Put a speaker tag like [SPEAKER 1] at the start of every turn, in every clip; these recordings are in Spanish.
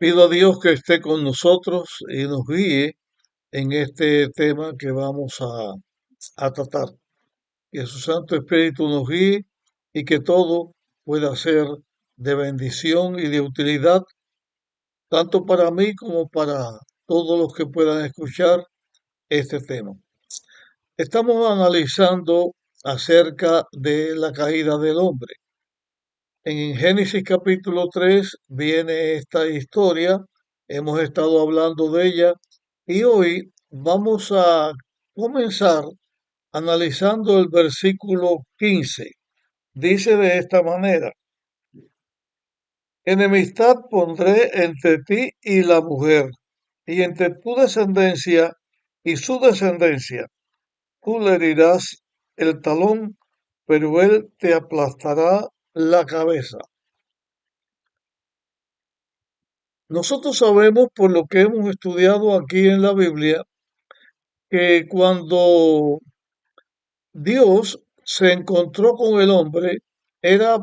[SPEAKER 1] Pido a Dios que esté con nosotros y nos guíe en este tema que vamos a tratar. Que su Santo Espíritu nos guíe y que todo pueda ser de bendición y de utilidad, tanto para mí como para todos los que puedan escuchar este tema. Estamos analizando acerca de la caída del hombre. En Génesis capítulo 3 viene esta historia, hemos estado hablando de ella y hoy vamos a comenzar analizando el versículo 15. Dice de esta manera: enemistad pondré entre ti y la mujer, y entre tu descendencia y su descendencia. Tú le herirás el talón, pero él te aplastará la cabeza. Nosotros sabemos por lo que hemos estudiado aquí en la Biblia que cuando Dios se encontró con el hombre era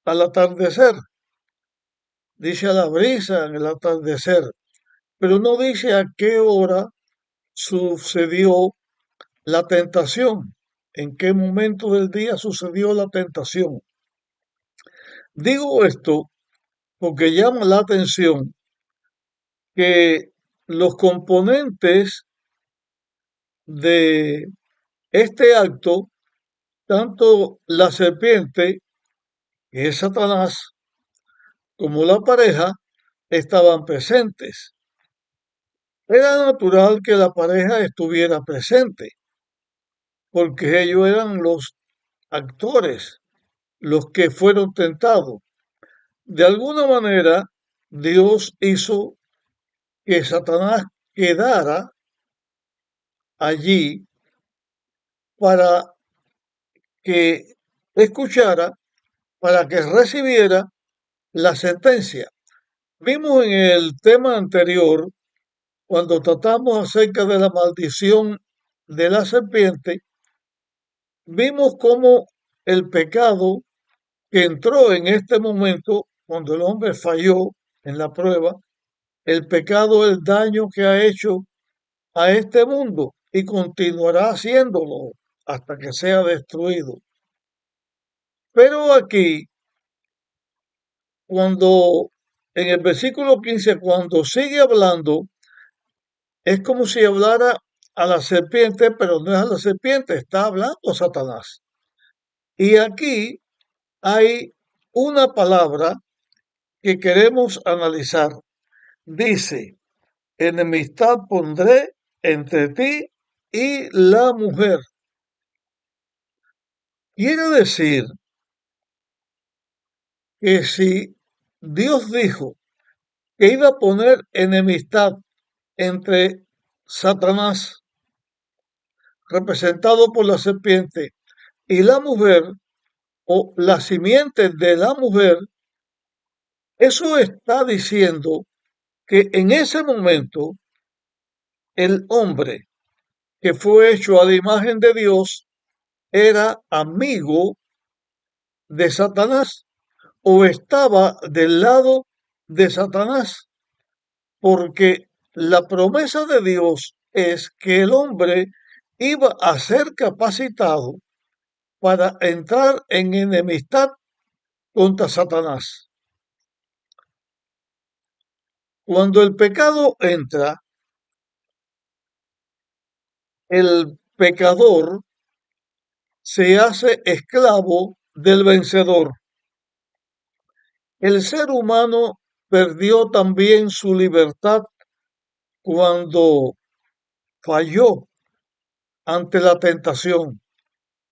[SPEAKER 1] al atardecer, dice a la brisa en el atardecer, pero no dice a qué hora sucedió la tentación, en qué momento del día sucedió la tentación. Digo esto porque llama la atención que los componentes de este acto, tanto la serpiente, que es Satanás, como la pareja, estaban presentes. Era natural que la pareja estuviera presente, porque ellos eran los actores, los que fueron tentados. De alguna manera, Dios hizo que Satanás quedara allí para que escuchara, para que recibiera la sentencia. Vimos en el tema anterior, cuando tratamos acerca de la maldición de la serpiente, vimos cómo el pecado que entró en este momento, cuando el hombre falló en la prueba, el pecado, el daño que ha hecho a este mundo y continuará haciéndolo hasta que sea destruido. Pero aquí, cuando en el versículo 15, cuando sigue hablando, es como si hablara a la serpiente, pero no es a la serpiente, está hablando a Satanás. Y aquí hay una palabra que queremos analizar. Dice, enemistad pondré entre ti y la mujer. Quiere decir que si Dios dijo que iba a poner enemistad entre Satanás, representado por la serpiente, y la mujer, o la simiente de la mujer, eso está diciendo que en ese momento el hombre que fue hecho a la imagen de Dios era amigo de Satanás o estaba del lado de Satanás, porque la promesa de Dios es que el hombre iba a ser capacitado para entrar en enemistad contra Satanás. Cuando el pecado entra, el pecador se hace esclavo del vencedor. El ser humano perdió también su libertad cuando falló ante la tentación.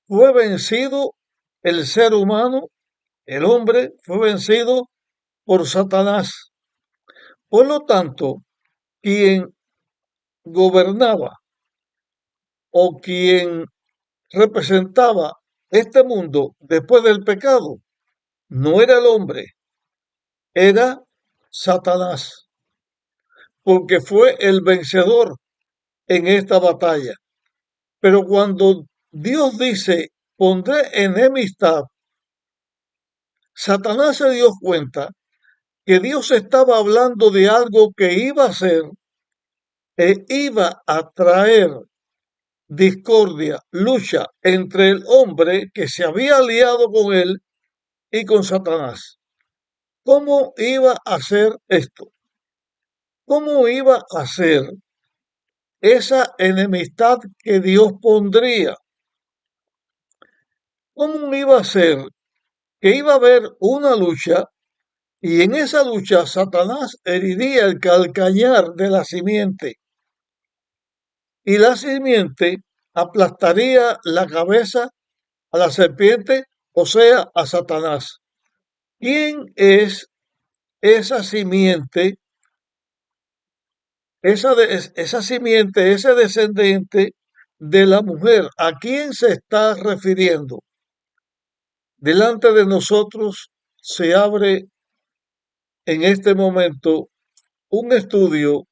[SPEAKER 1] Fue vencido el ser humano, el hombre fue vencido por Satanás. Por lo tanto, quien gobernaba o quien representaba este mundo después del pecado no era el hombre, era Satanás, porque fue el vencedor en esta batalla. Pero cuando Dios dice, pondré enemistad, Satanás se dio cuenta que Dios estaba hablando de algo que iba a hacer e iba a traer discordia, lucha entre el hombre que se había aliado con él y con Satanás. ¿Cómo iba a hacer esto? ¿Cómo iba a hacer esa enemistad que Dios pondría? ¿Cómo iba a ser que iba a haber una lucha y en esa lucha Satanás heriría el calcañar de la simiente y la simiente aplastaría la cabeza a la serpiente, o sea, a Satanás? ¿Quién es esa simiente, esa simiente, ese descendiente de la mujer? ¿A quién se está refiriendo? Delante de nosotros se abre en este momento un estudio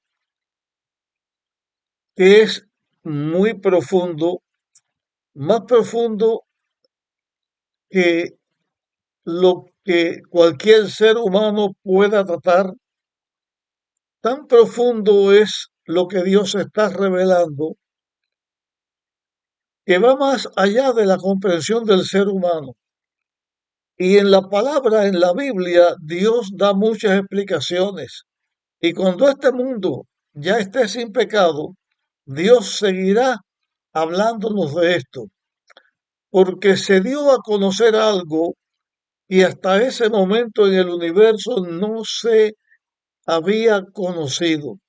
[SPEAKER 1] que es muy profundo, más profundo que lo que cualquier ser humano pueda tratar. Tan profundo es lo que Dios está revelando que va más allá de la comprensión del ser humano. Y en la palabra, en la Biblia, Dios da muchas explicaciones. Y cuando este mundo ya esté sin pecado, Dios seguirá hablándonos de esto, porque se dio a conocer algo y hasta ese momento en el universo no se había conocido,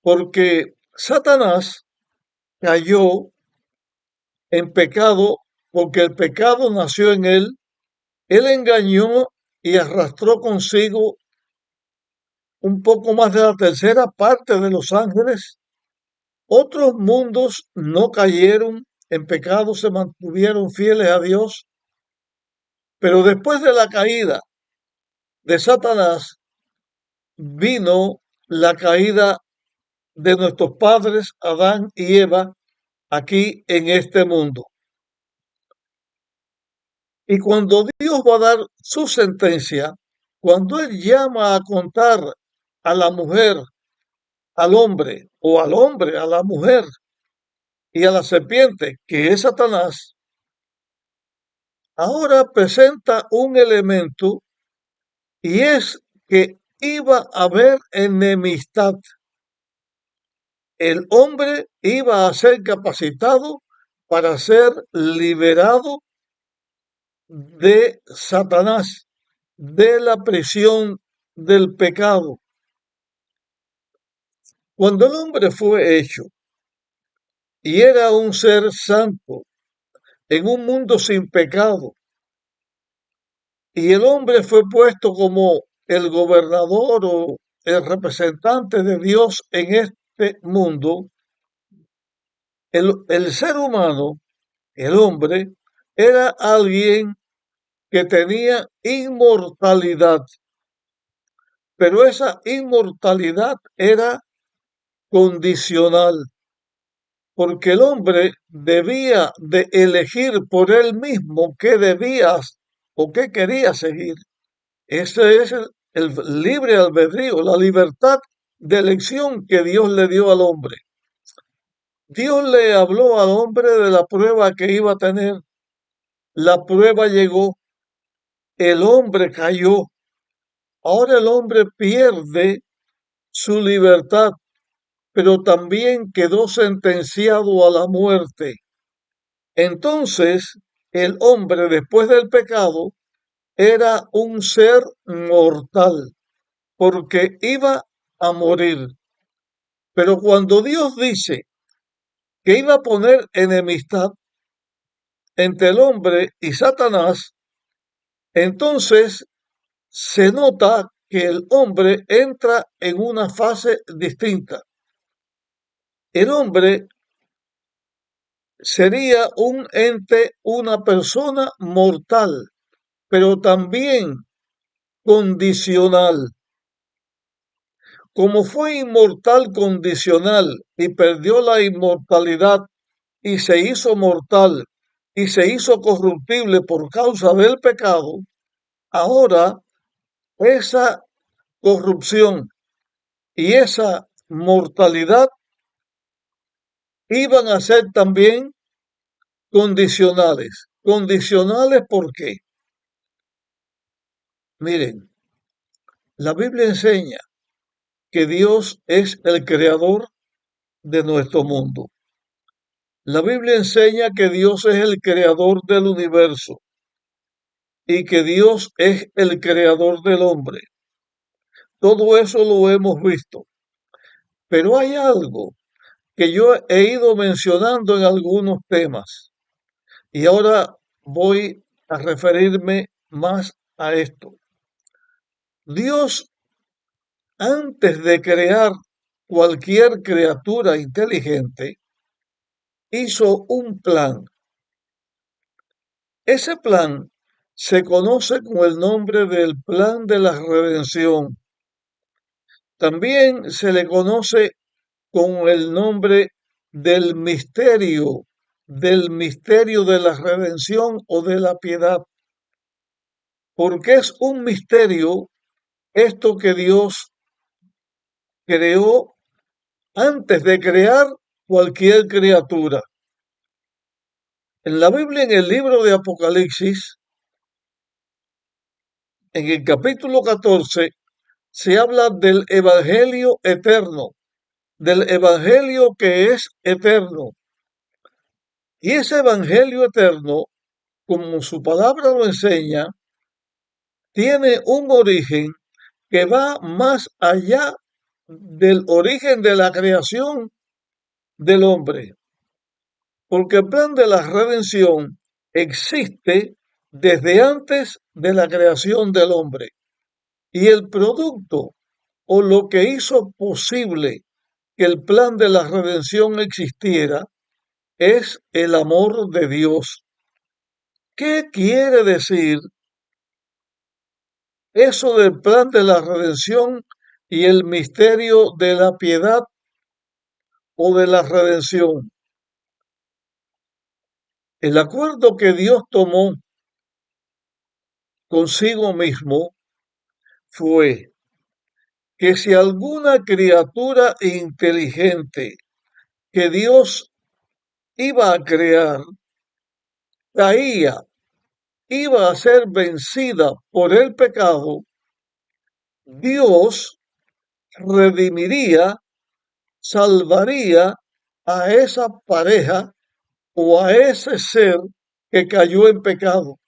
[SPEAKER 1] porque Satanás cayó en pecado porque el pecado nació en él engañó y arrastró consigo un poco más de la tercera parte de los ángeles. Otros mundos no cayeron en pecado, se mantuvieron fieles a Dios, pero después de la caída de Satanás vino la caída de nuestros padres Adán y Eva aquí en este mundo. Y cuando Dios va a dar su sentencia, cuando Él llama a contar a la mujer, al hombre, o al hombre, a la mujer y a la serpiente, que es Satanás, ahora presenta un elemento y es que iba a haber enemistad. El hombre iba a ser capacitado para ser liberado de Satanás, de la prisión del pecado. Cuando el hombre fue hecho y era un ser santo en un mundo sin pecado, y el hombre fue puesto como el gobernador o el representante de Dios en este mundo, el ser humano, el hombre, era alguien que tenía inmortalidad, pero esa inmortalidad era condicional, porque el hombre debía de elegir por él mismo qué debía o qué quería seguir. Ese es el libre albedrío, la libertad de elección que Dios le dio al hombre. Dios le habló al hombre de la prueba que iba a tener. La prueba llegó, el hombre cayó. Ahora el hombre pierde su libertad, pero también quedó sentenciado a la muerte. Entonces, el hombre después del pecado era un ser mortal, porque iba a morir. Pero cuando Dios dice que iba a poner enemistad entre el hombre y Satanás, entonces se nota que el hombre entra en una fase distinta. El hombre sería un ente, una persona mortal, pero también condicional. Como fue inmortal condicional y perdió la inmortalidad y se hizo mortal y se hizo corruptible por causa del pecado, ahora esa corrupción y esa mortalidad iban a ser también condicionales. ¿Condicionales por qué? Miren, la Biblia enseña que Dios es el creador de nuestro mundo. La Biblia enseña que Dios es el creador del universo y que Dios es el creador del hombre. Todo eso lo hemos visto. Pero hay algo que yo he ido mencionando en algunos temas y ahora voy a referirme más a esto. Dios, antes de crear cualquier criatura inteligente, hizo un plan. Ese plan se conoce con el nombre del plan de la redención. También se le conoce con el nombre del misterio de la redención o de la piedad, porque es un misterio esto que Dios creó antes de crear cualquier criatura. En la Biblia, en el libro de Apocalipsis, en el capítulo 14, se habla del Evangelio eterno, del Evangelio que es eterno. Y ese Evangelio eterno, como su palabra lo enseña, tiene un origen que va más allá del origen de la creación del hombre, porque el plan de la redención existe desde antes de la creación del hombre. Y el producto o lo que hizo posible que el plan de la redención existiera es el amor de Dios. ¿Qué quiere decir eso del plan de la redención y el misterio de la piedad o de la redención? El acuerdo que Dios tomó consigo mismo fue que si alguna criatura inteligente que Dios iba a crear caía, iba a ser vencida por el pecado, Dios redimiría, salvaría a esa pareja o a ese ser que cayó en pecado.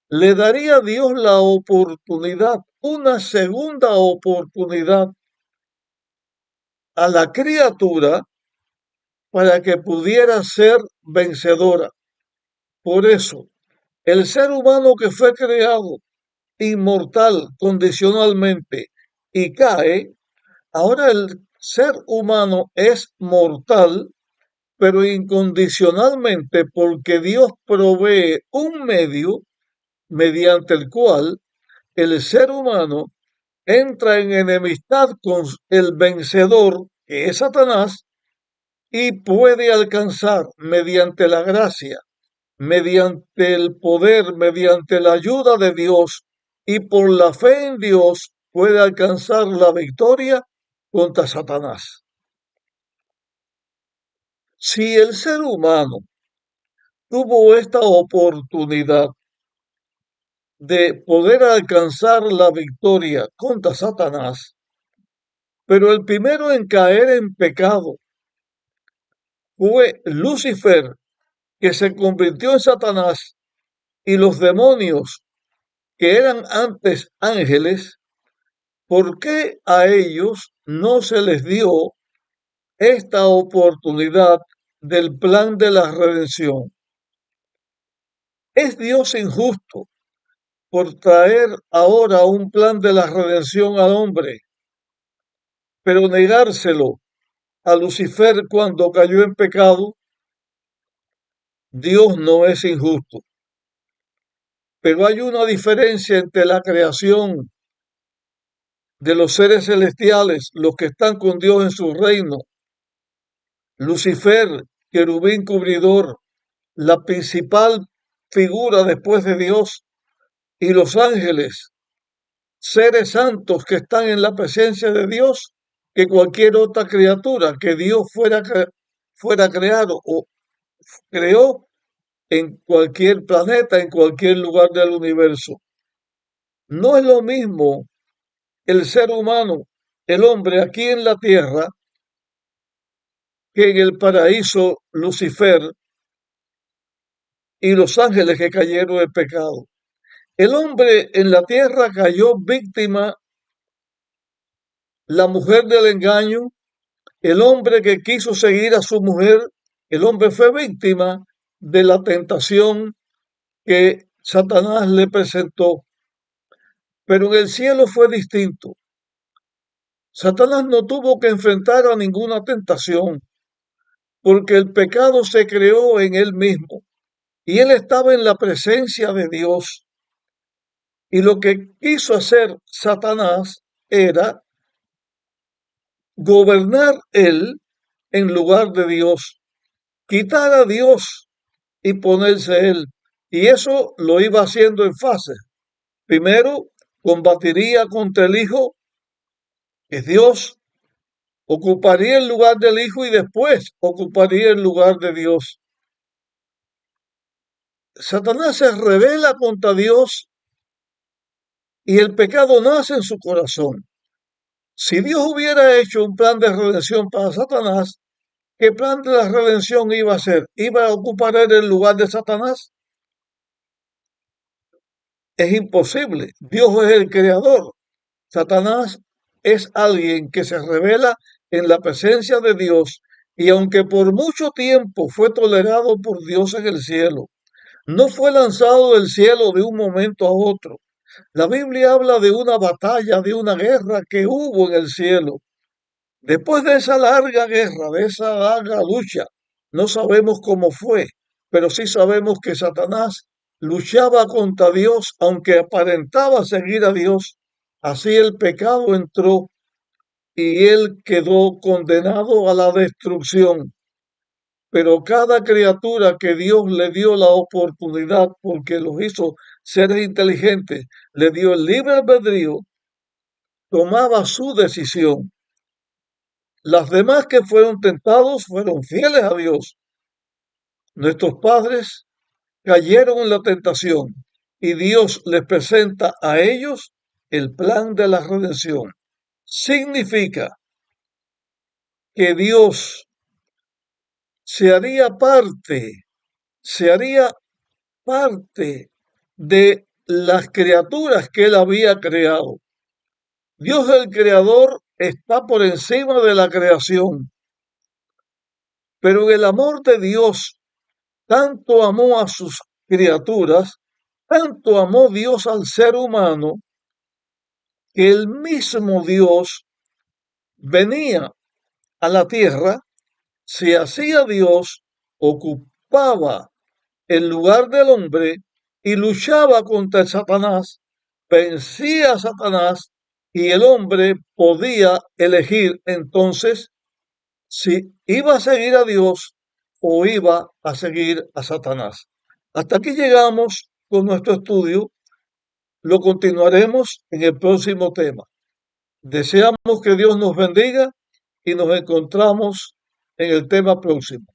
[SPEAKER 1] Le daría a Dios la oportunidad, una segunda oportunidad a la criatura para que pudiera ser vencedora. Por eso, el ser humano que fue creado inmortal condicionalmente y cae, ahora el ser humano es mortal, pero incondicionalmente porque Dios provee un medio mediante el cual el ser humano entra en enemistad con el vencedor, que es Satanás, y puede alcanzar mediante la gracia, mediante el poder, mediante la ayuda de Dios y por la fe en Dios, puede alcanzar la victoria contra Satanás. Si el ser humano tuvo esta oportunidad de poder alcanzar la victoria contra Satanás, pero el primero en caer en pecado fue Lucifer, que se convirtió en Satanás, y los demonios, que eran antes ángeles, ¿por qué a ellos no se les dio esta oportunidad del plan de la redención? ¿Es Dios injusto por traer ahora un plan de la redención al hombre, pero negárselo a Lucifer cuando cayó en pecado? Dios no es injusto, pero hay una diferencia entre la creación de los seres celestiales, los que están con Dios en su reino. Lucifer, querubín cubridor, la principal figura después de Dios, y los ángeles, seres santos que están en la presencia de Dios que cualquier otra criatura que Dios fuera creado o creó en cualquier planeta, en cualquier lugar del universo. No es lo mismo el ser humano, el hombre aquí en la tierra, que en el paraíso Lucifer y los ángeles que cayeron en pecado. El hombre en la tierra cayó víctima, la mujer del engaño, el hombre que quiso seguir a su mujer, el hombre fue víctima de la tentación que Satanás le presentó. Pero en el cielo fue distinto. Satanás no tuvo que enfrentar a ninguna tentación, porque el pecado se creó en él mismo y él estaba en la presencia de Dios. Y lo que quiso hacer Satanás era gobernar él en lugar de Dios, quitar a Dios y ponerse él. Y eso lo iba haciendo en fases. Primero combatiría contra el Hijo, que es Dios, ocuparía el lugar del Hijo y después ocuparía el lugar de Dios. Satanás se rebela contra Dios y el pecado nace en su corazón. Si Dios hubiera hecho un plan de redención para Satanás, ¿qué plan de la redención iba a hacer? ¿Iba a ocupar él el lugar de Satanás? Es imposible. Dios es el creador. Satanás es alguien que se revela en la presencia de Dios y aunque por mucho tiempo fue tolerado por Dios en el cielo, no fue lanzado del cielo de un momento a otro. La Biblia habla de una batalla, de una guerra que hubo en el cielo. Después de esa larga guerra, de esa larga lucha, no sabemos cómo fue, pero sí sabemos que Satanás luchaba contra Dios, aunque aparentaba seguir a Dios. Así el pecado entró y él quedó condenado a la destrucción. Pero cada criatura que Dios le dio la oportunidad, porque los hizo seres inteligentes, le dio el libre albedrío, tomaba su decisión. Las demás que fueron tentados fueron fieles a Dios. Nuestros padres cayeron en la tentación y Dios les presenta a ellos el plan de la redención. Significa que Dios se haría parte, se haría parte de las criaturas que él había creado. Dios el creador está por encima de la creación, pero en el amor de Dios tanto amó a sus criaturas, tanto amó Dios al ser humano, que el mismo Dios venía a la tierra, se hacía Dios, ocupaba el lugar del hombre y luchaba contra el Satanás, vencía a Satanás y el hombre podía elegir entonces si iba a seguir a Dios o iba a seguir a Satanás. Hasta aquí llegamos con nuestro estudio. Lo continuaremos en el próximo tema. Deseamos que Dios nos bendiga y nos encontramos en el tema próximo.